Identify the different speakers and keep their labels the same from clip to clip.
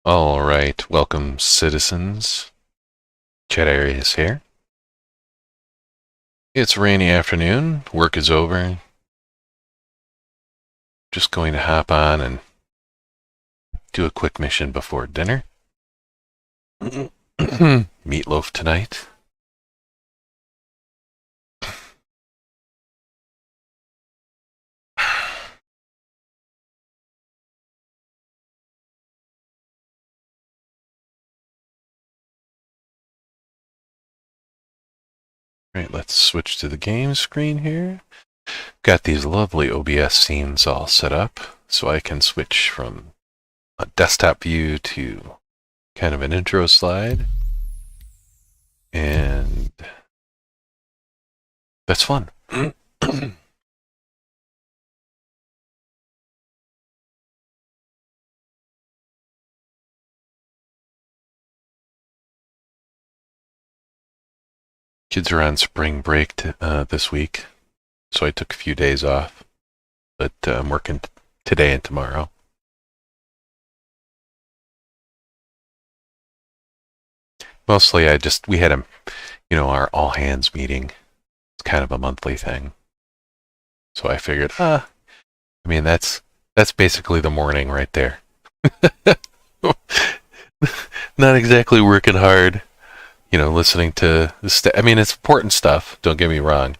Speaker 1: All right, welcome citizens. Chat Arias here. It's a rainy afternoon, work is over. Just going to hop on and do a quick mission before dinner. Meatloaf tonight. Right, let's switch to the game screen here. Got these lovely OBS scenes all set up, so I can switch from a desktop view to kind of an intro slide. And that's fun. Kids are on spring break this week, so I took a few days off, but I'm working today and tomorrow. Mostly we had our all hands meeting. It's kind of a monthly thing. So I figured, that's basically the morning right there. Not exactly working hard, listening to the it's important stuff, don't get me wrong.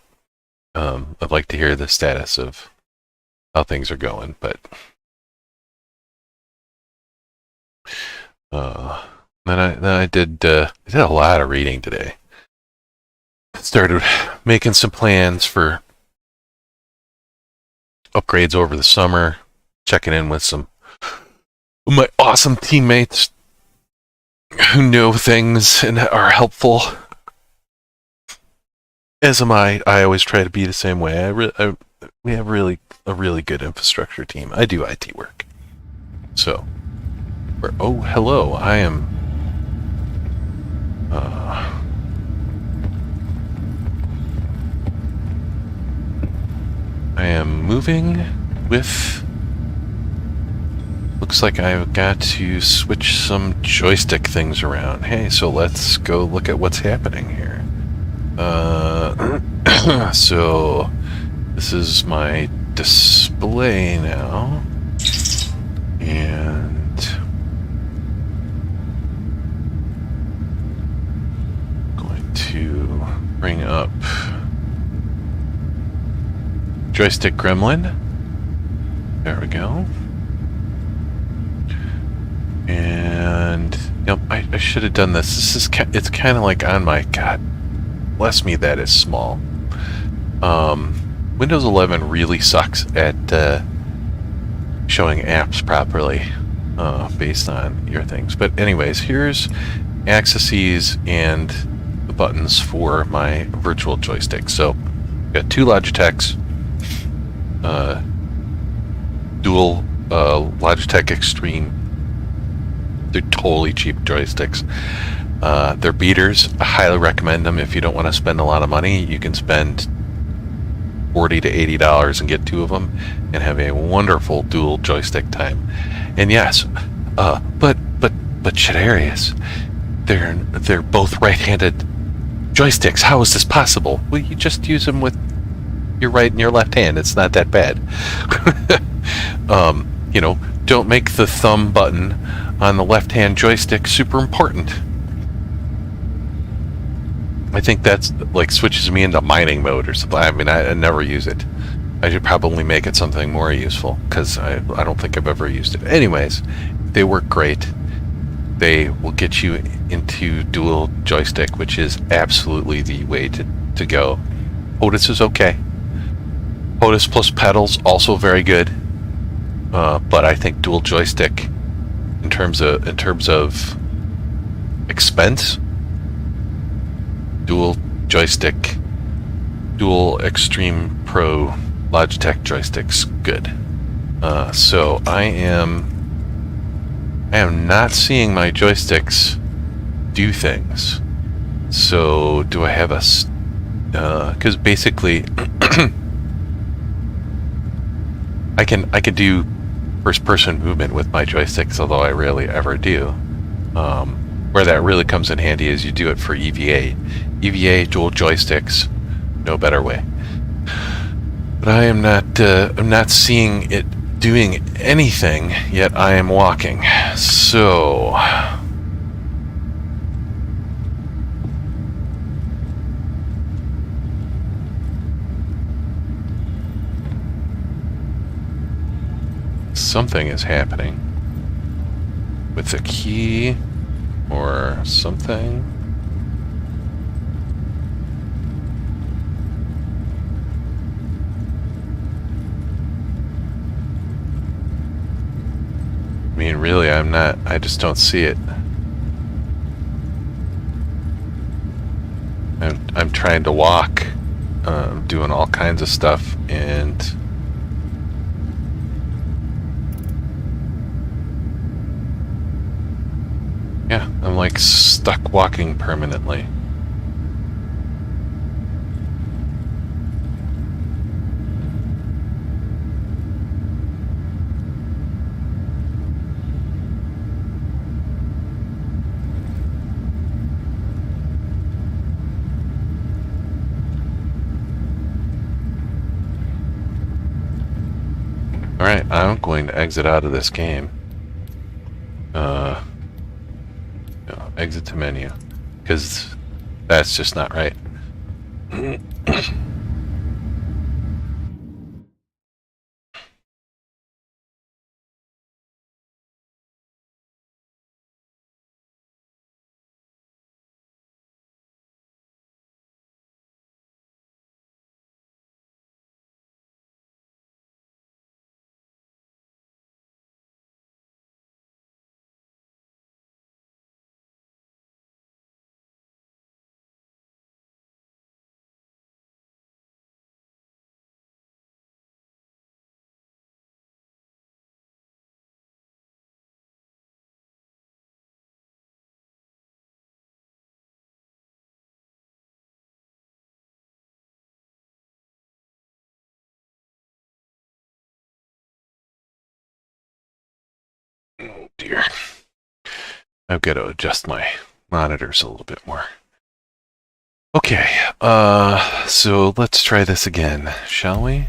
Speaker 1: I'd like to hear the status of how things are going, but then I did a lot of reading today. Started making some plans for upgrades over the summer, checking in with some of my awesome teammates who know things and are helpful. As am I. I always try to be the same way. We have a really good infrastructure team. I do IT work. So, oh, hello. I am moving with... Looks like I've got to switch some joystick things around. Hey, so let's go look at what's happening here. So this is my display now, and going to bring up Joystick Gremlin. There we go. And I should have done this. It's kind of like on my... God bless me, that is small. Windows 11 really sucks at showing apps properly based on your things. But anyways, here's accesses and the buttons for my virtual joystick. So got two Logitechs, dual Logitech Extreme. They're totally cheap joysticks. They're beaters. I highly recommend them if you don't want to spend a lot of money. You can spend $40 to $80 and get two of them and have a wonderful dual joystick time. And yes, but Shadarius, they're both right-handed joysticks. How is this possible? Well, you just use them with your right and your left hand. It's not that bad. Don't make the thumb button on the left-hand joystick super important. I think that's like switches me into mining mode or something. I never use it. I should probably make it something more useful because I don't think I've ever used it. Anyways, they work great. They will get you into dual joystick, which is absolutely the way to go. POTUS is okay. POTUS plus pedals also very good. But I think dual joystick, in terms of expense, dual joystick, dual Extreme Pro Logitech joysticks, good. So I am not seeing my joysticks do things. So do I have a? Because basically, I can do first-person movement with my joysticks, although I rarely ever do. Where that really comes in handy is you do it for EVA. EVA, dual joysticks, no better way. But I'm not seeing it doing anything, yet I am walking. So... something is happening with the key or something. I mean, really, I just don't see it. I'm trying to walk, doing all kinds of stuff, and yeah, I'm like stuck walking permanently. Alright, I'm going to exit out of this game. No, exit to menu. Because that's just not right. Oh dear. I've got to adjust my monitors a little bit more. Okay, so let's try this again, shall we?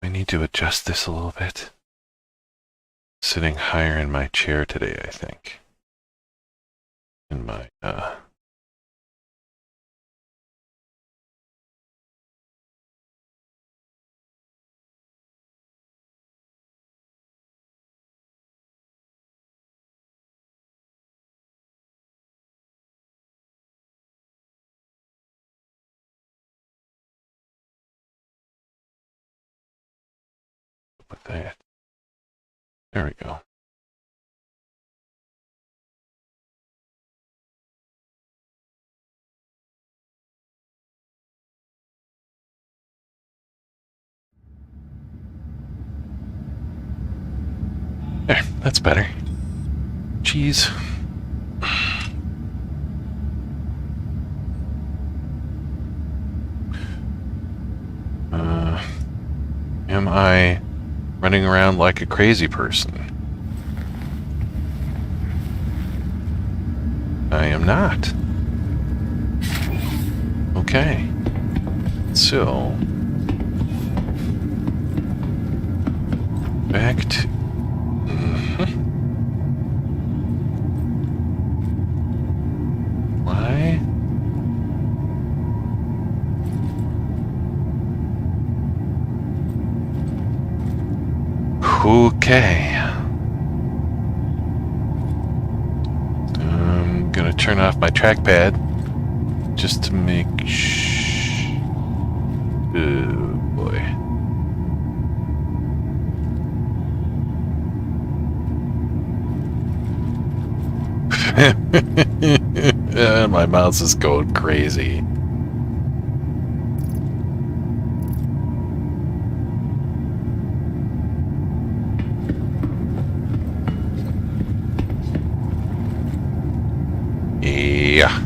Speaker 1: I need to adjust this a little bit. Sitting higher in my chair today, I think. In my, with that. There we go. There, that's better. Jeez. Am I running around like a crazy person? I am not. Okay. So... back to... Why? Okay. I'm gonna turn off my trackpad just to make oh boy. My mouse is going crazy. Yeah.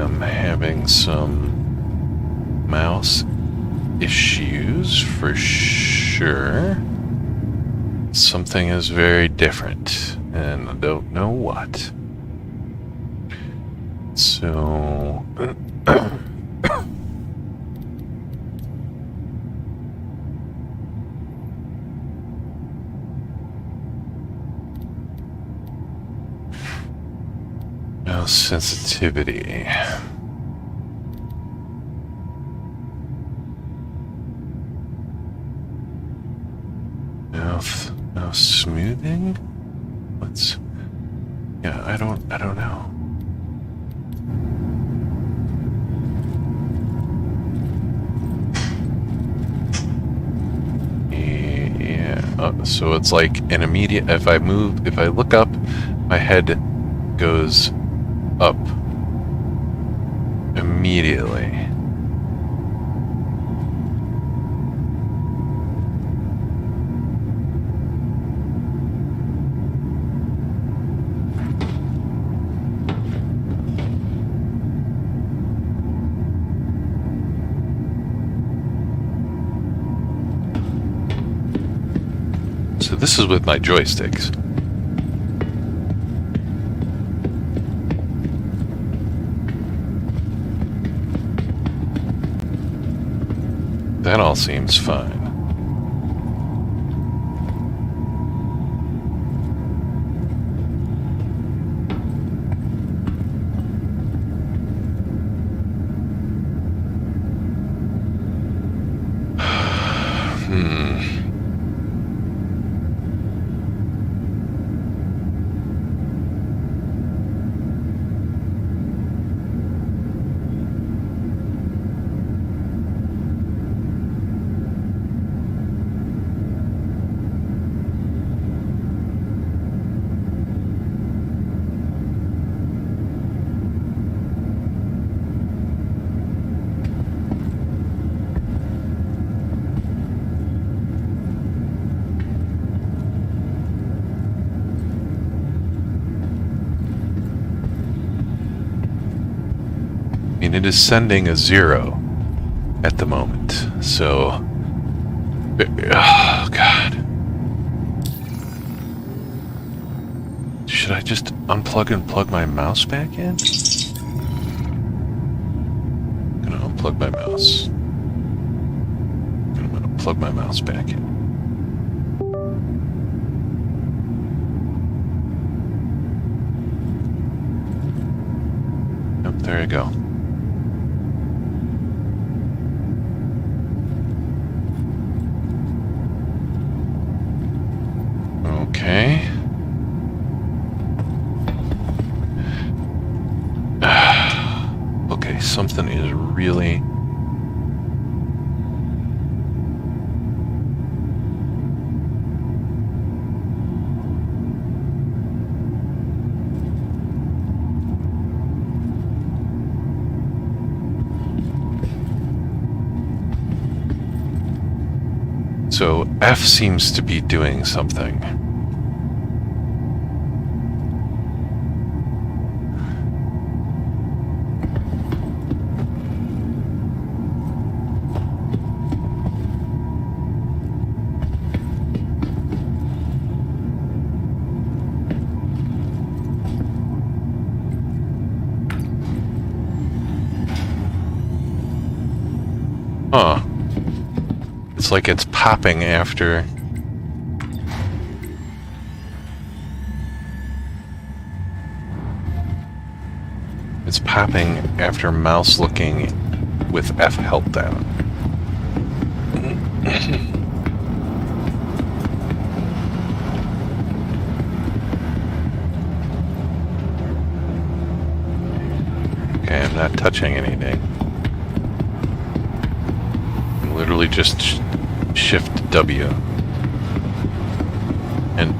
Speaker 1: am having some mouse issues for sure. Something is very different, and I don't know what. So... mouse sensitivity. Mouse smoothing? What's... yeah, I don't know. So it's like an immediate, if I look up, my head goes up immediately. So this is with my joysticks. That all seems fine. It is sending a 0 at the moment, so... oh, God. Should I just unplug and plug my mouse back in? I'm gonna unplug my mouse. I'm gonna plug my mouse back in. Yep, there you go. Okay. Okay, something is really... So F seems to be doing something. Huh. It's like it's popping after... It's popping after mouse looking with F held down. Okay, I'm not touching anything. Literally just shift W and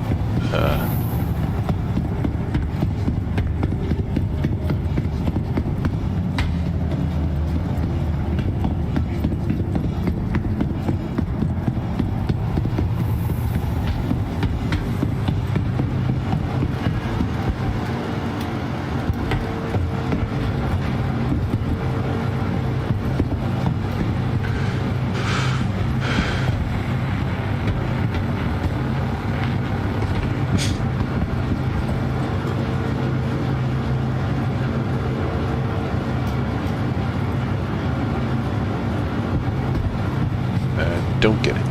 Speaker 1: don't get it.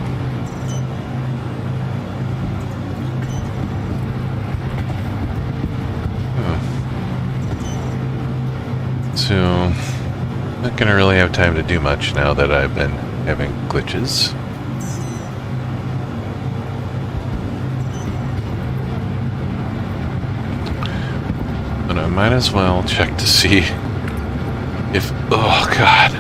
Speaker 1: So, not gonna really have time to do much now that I've been having glitches. But I might as well check to see if... Oh, God.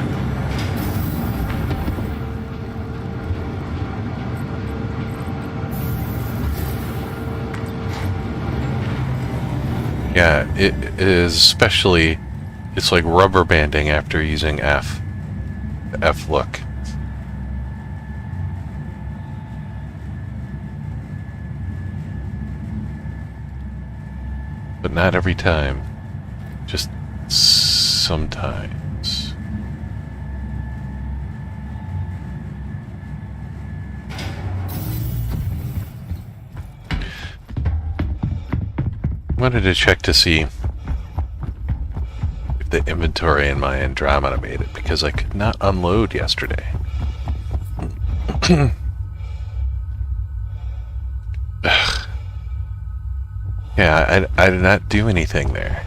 Speaker 1: Yeah, it is especially... It's like rubber banding after using F. The F look. But not every time. Just sometimes. I wanted to check to see the inventory in my Andromeda made it, because I could not unload yesterday. Yeah, I did not do anything there.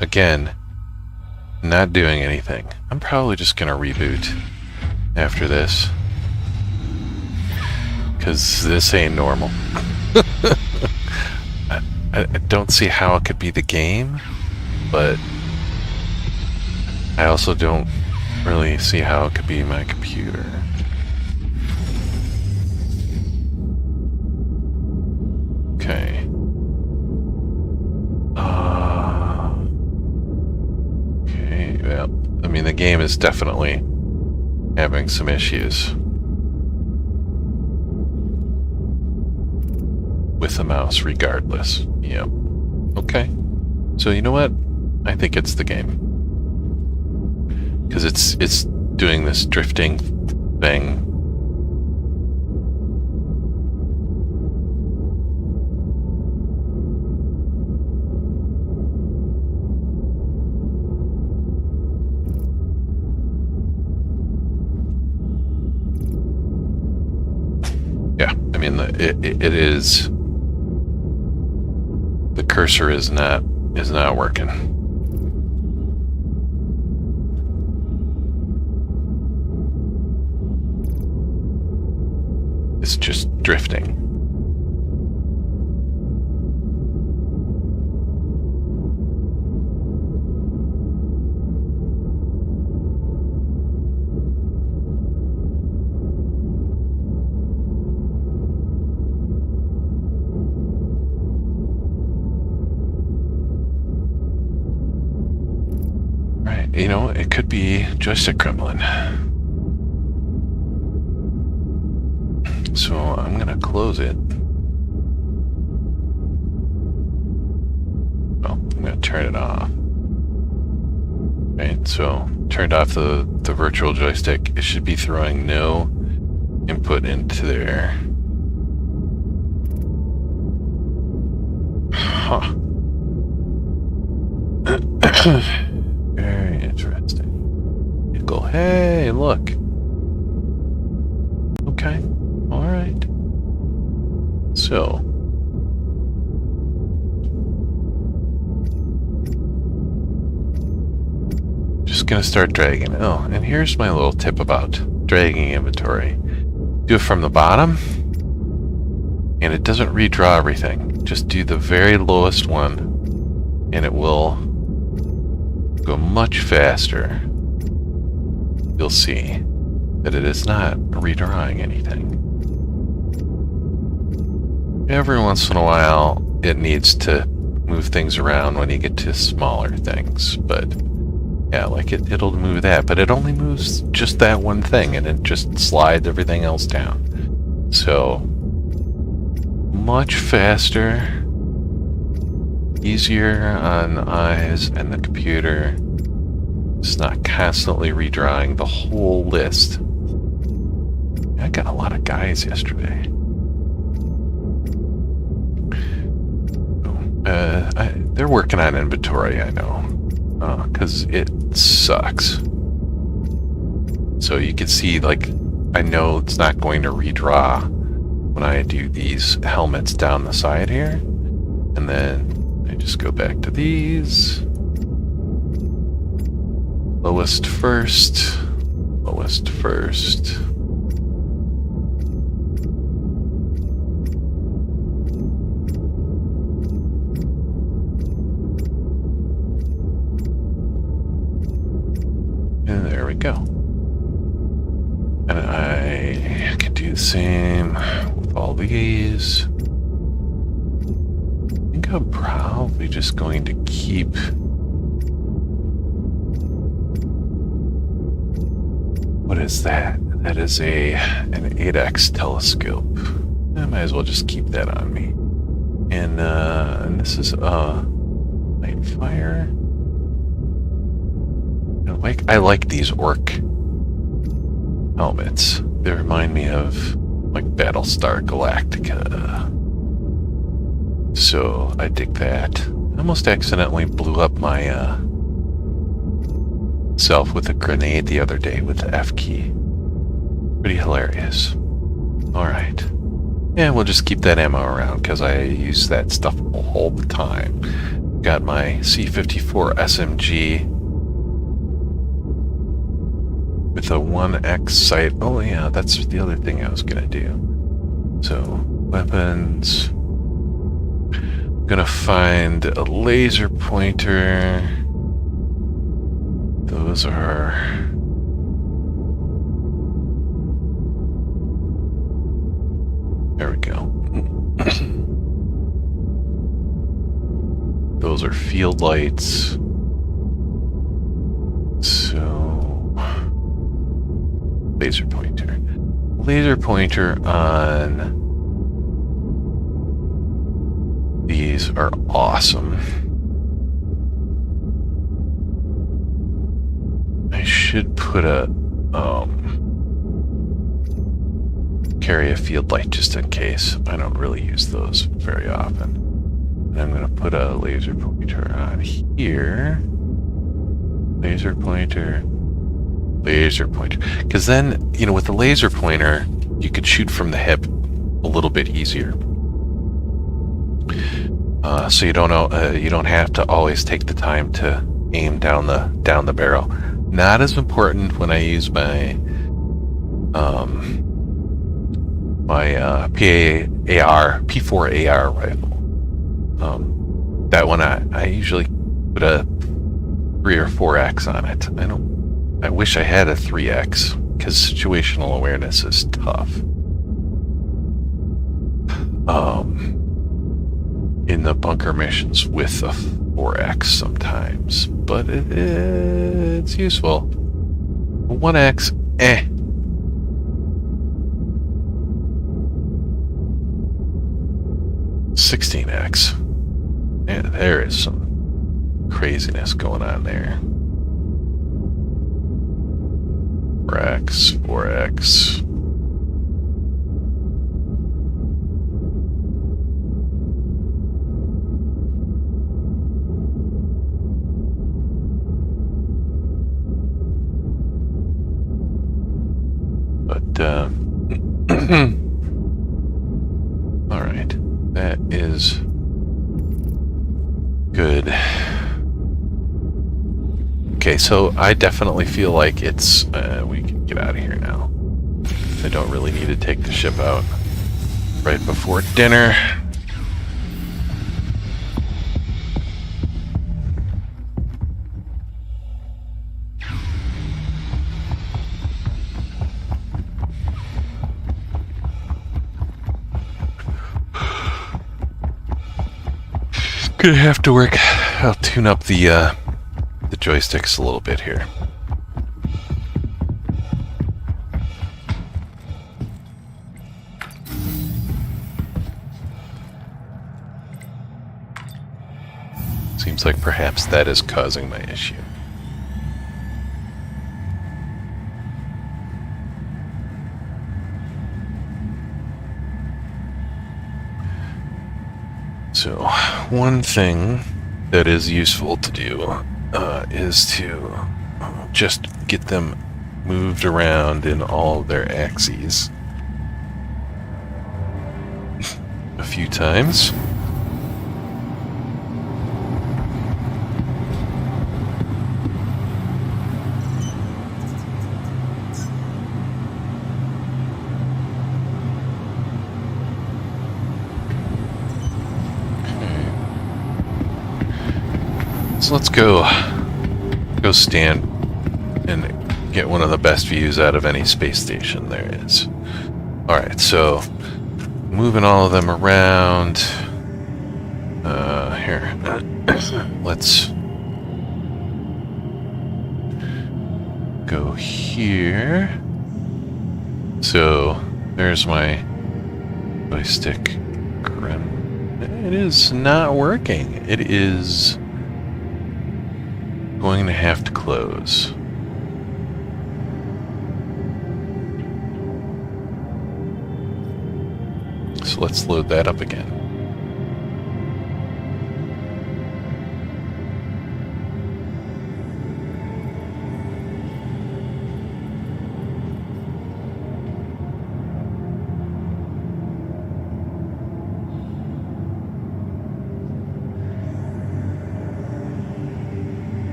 Speaker 1: Again, not doing anything. I'm probably just gonna reboot after this, because this ain't normal. I don't see how it could be the game, but I also don't really see how it could be my computer. Okay. Okay, well, I mean, the game is definitely having some issues with the mouse regardless. Yep. Okay. So you know what? I think it's the game. Because it's doing this drifting thing. Yeah, I mean, it is... The cursor is not working. It's just drifting. You know, it could be Joystick Gremlin. So I'm gonna close it. Well, I'm gonna turn it off. Right, so turned off the virtual joystick. It should be throwing no input into there. Huh. Very interesting. You go, hey, look. Okay, all right. So, just gonna start dragging. Oh, and here's my little tip about dragging inventory. Do it from the bottom, and it doesn't redraw everything. Just do the very lowest one, and it will go much faster. You'll see that it is not redrawing anything. Every once in a while, it needs to move things around when you get to smaller things, but yeah, like it'll move that, but it only moves just that one thing, and it just slides everything else down. So, much faster. Easier on the eyes and the computer. It's not constantly redrawing the whole list. I got a lot of guys yesterday. They're working on inventory, I know. Because sucks. So you can see, like, I know it's not going to redraw when I do these helmets down the side here. And then I just go back to these. Lowest first. Lowest first. And there we go. And I can do the same with all these. I think I'm probably just going to keep what is that? That is an 8x telescope. I might as well just keep that on me. And this is light fire. I like these orc helmets. They remind me of like Battlestar Galactica. So I dig that. I almost accidentally blew up my self with a grenade the other day with the F key. Pretty hilarious. Alright. Yeah, we'll just keep that ammo around because I use that stuff all the time. Got my C54 SMG with a 1X sight. Oh yeah, that's the other thing I was gonna do. So, weapons. Gonna find a laser pointer. Those are... There we go. Those are field lights. So... Laser pointer. Laser pointer on... These are awesome. I should put a carry a field light just in case. I don't really use those very often. And I'm going to put a laser pointer on here. Laser pointer. Laser pointer. Because then, you know, with the laser pointer, you could shoot from the hip a little bit easier. So you don't have to always take the time to aim down the barrel. Not as important when I use my P4AR rifle. That one I usually put a 3 or 4X on it. I wish I had a 3X because situational awareness is tough. In the bunker missions with a 4X sometimes, but it's useful. 1X, 16X. Yeah, there is some craziness going on there. 4X, 4X. All right, that is good. Okay, so I definitely feel like it's we can get out of here now. I don't really need to take the ship out right before dinner. Gonna have to work. I'll tune up the joysticks a little bit here. Seems like perhaps that is causing my issue. So, one thing that is useful to do is to just get them moved around in all of their axes a few times. So let's go stand and get one of the best views out of any space station there is. Alright, so moving all of them around. Here. Let's go here. So there's my joystick Gremlin. It is not working. It is going to have to close. So let's load that up again.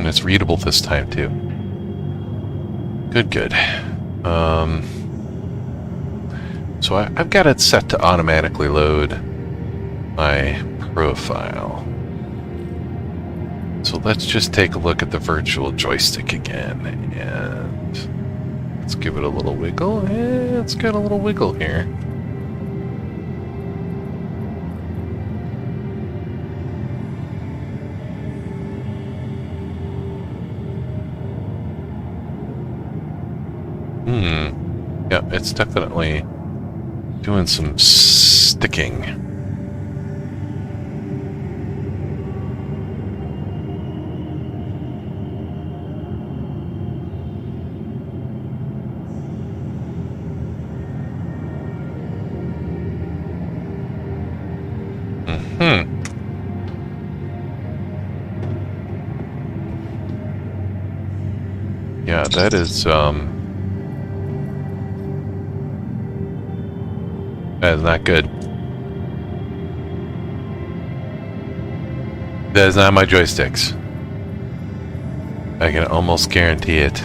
Speaker 1: It's readable this time too. Good. So I've got it set to automatically load my profile. So let's just take a look at the virtual joystick again, and let's give it a little wiggle. It's got a little wiggle here. Yeah, it's definitely doing some sticking. Yeah, that is that is not good. That is not my joysticks. I can almost guarantee it.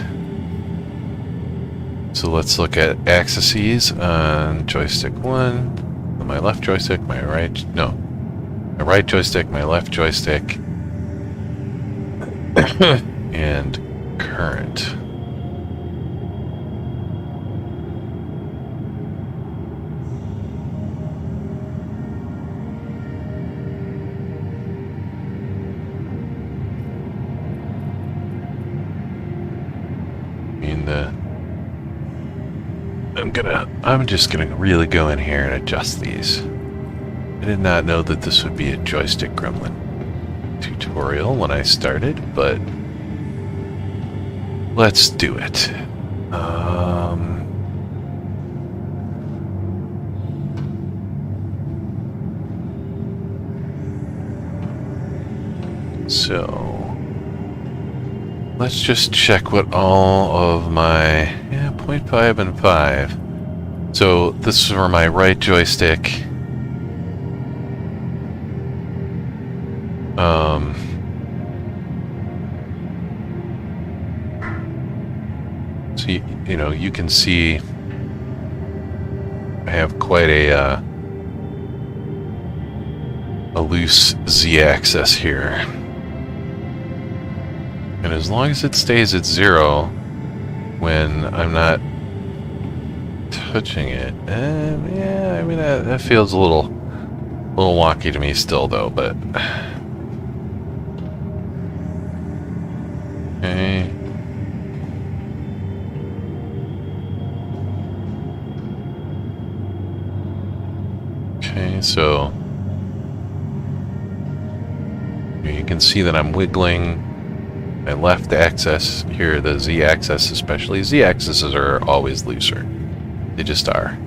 Speaker 1: So let's look at axes on joystick 1. My left joystick, my right... No. My right joystick, my left joystick. And current. I'm just gonna really go in here and adjust these. I did not know that this would be a joystick Gremlin tutorial when I started, but let's do it. So let's just check what all of my 0.5 and 5. So this is for my right joystick. So you know, you can see I have quite a loose Z-axis here, and as long as it stays at 0 when I'm not touching it, yeah, I mean that feels a little wonky to me still, though. But okay. Okay, so you can see that I'm wiggling my left axis here, the Z-axis especially. Z-axes are always looser. They just are.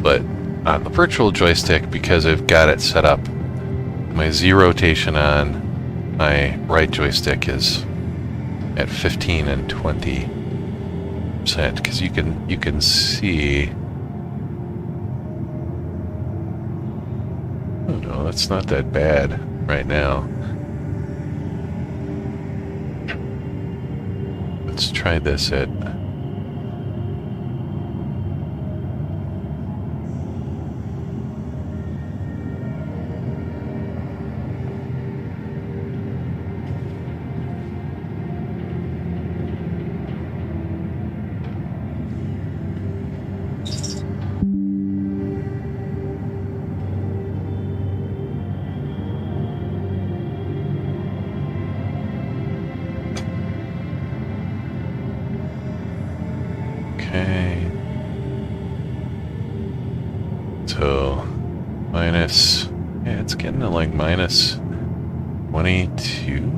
Speaker 1: But on the virtual joystick, because I've got it set up, my Z rotation on, my right joystick is at 15 and 20%, because you can see. Oh no, that's not that bad right now. Let's try this at. Okay. So, minus, yeah, it's getting to like minus 22.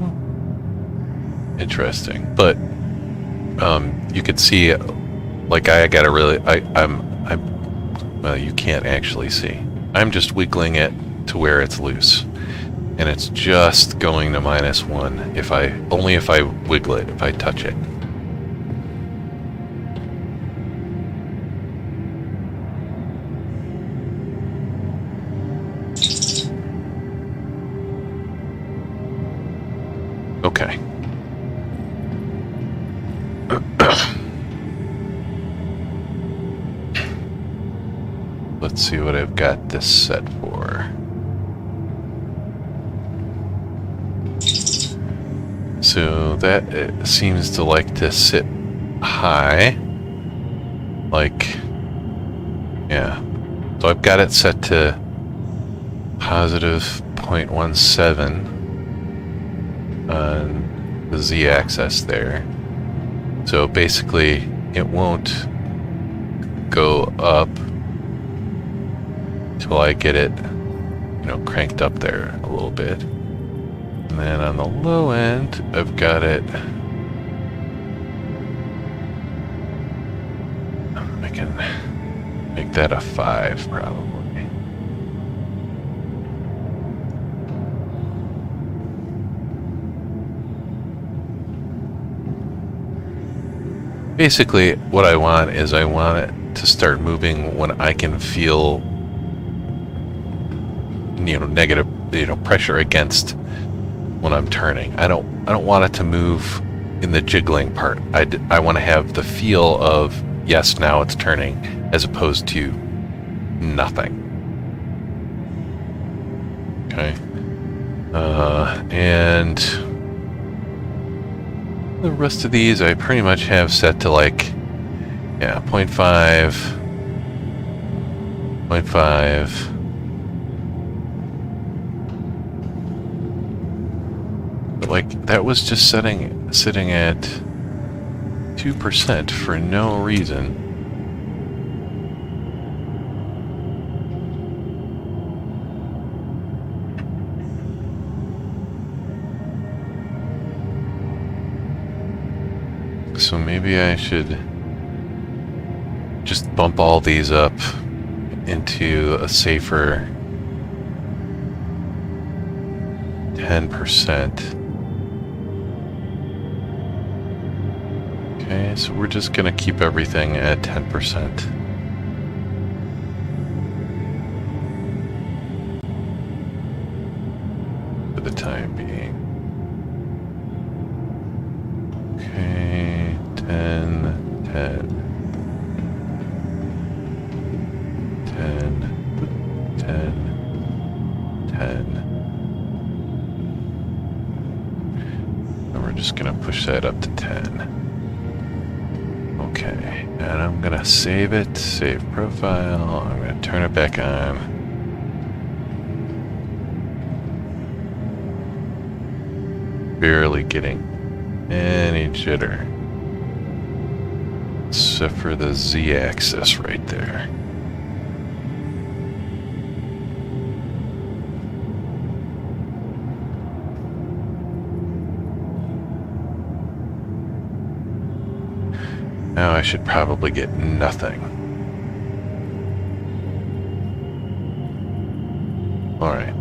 Speaker 1: Interesting. But, you could see, like, I gotta really, well, you can't actually see. I'm just wiggling it to where it's loose. And it's just going to -1 only if I wiggle it, if I touch it. Okay. Let's see what I've got this set for. So that seems to like to sit high. Like, yeah. So I've got it set to positive 0.17 on the z-axis there. So basically it won't go up till I get it, cranked up there a little bit. And then on the low end, I've got it. I can make that a 5 probably. Basically, what I want is I want it to start moving when I can feel, negative, pressure against when I'm turning. I don't want it to move in the jiggling part. I want to have the feel of, yes, now it's turning, as opposed to nothing. Okay. And the rest of these I pretty much have set to like, yeah, 0.5, 0.5. But like, that was just sitting at 2% for no reason. So maybe I should just bump all these up into a safer 10%. Okay, so we're just gonna keep everything at 10%. For the time being. Okay, 10, 10. 10, 10, 10. And we're just gonna push that up to 10. Okay, and I'm gonna save it, save profile, I'm gonna turn it back on. Barely getting any jitter. Except for the z-axis right there. Now I should probably get nothing. Alright.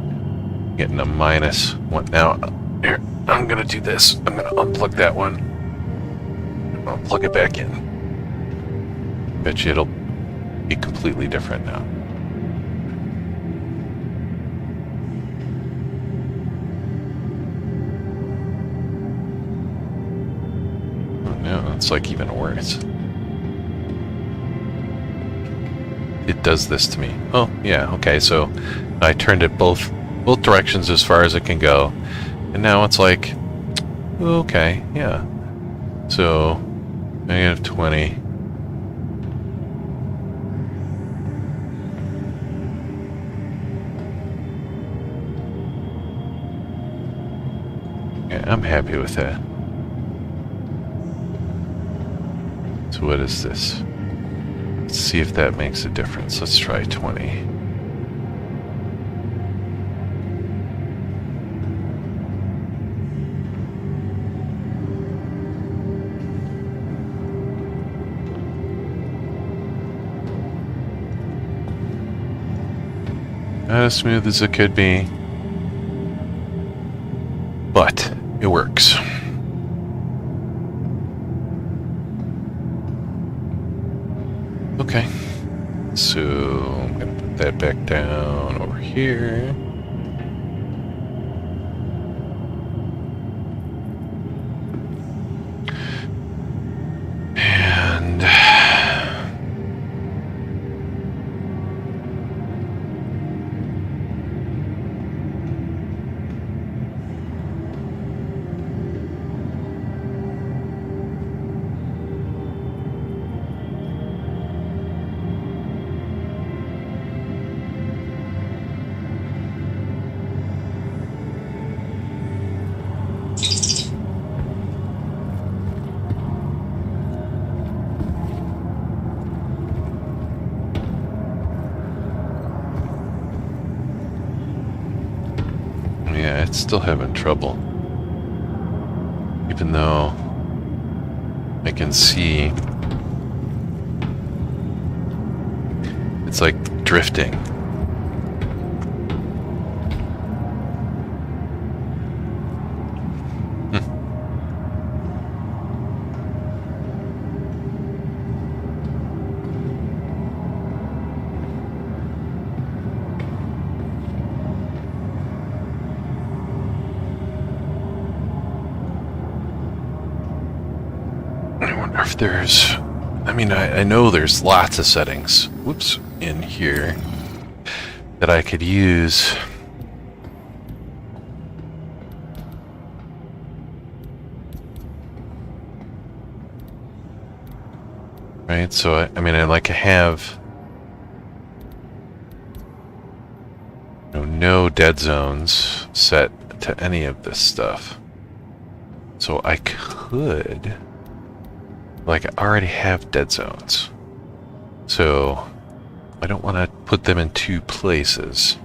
Speaker 1: Getting a -1. Now, Here, I'm gonna do this. I'm gonna unplug that one. I'll plug it back in. Bet you it'll be completely different now. Oh no, it's like even worse. It does this to me. Oh, yeah, okay, so I turned it both directions as far as it can go. And now it's like, okay, yeah. So, -20. Yeah, I'm happy with that. So what is this? Let's see if that makes a difference. Let's try 20. Not as smooth as it could be, but it works. Okay, so I'm gonna put that back down over here. And yeah, it's still having trouble. Even though I can see it's like drifting. If there's, I mean, I know there's lots of settings, whoops, in here that I could use. Right, so I mean, I like to have, you know, no dead zones set to any of this stuff. So I could, like, I already have dead zones, so I don't want to put them in two places.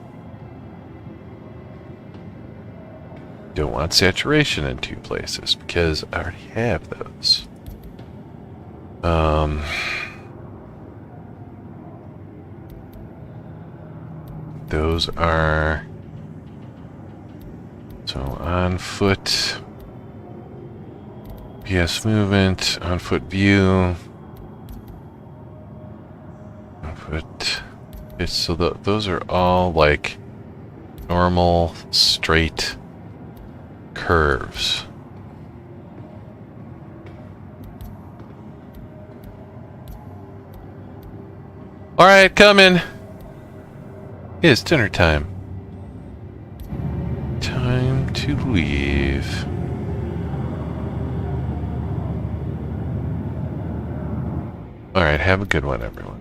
Speaker 1: Don't want saturation in two places because I already have those. Those are, so on foot, PS movement, on foot view, on foot. Okay, so those are all like normal straight curves. All right, coming. It's dinner time. Time to leave. All right, have a good one, everyone.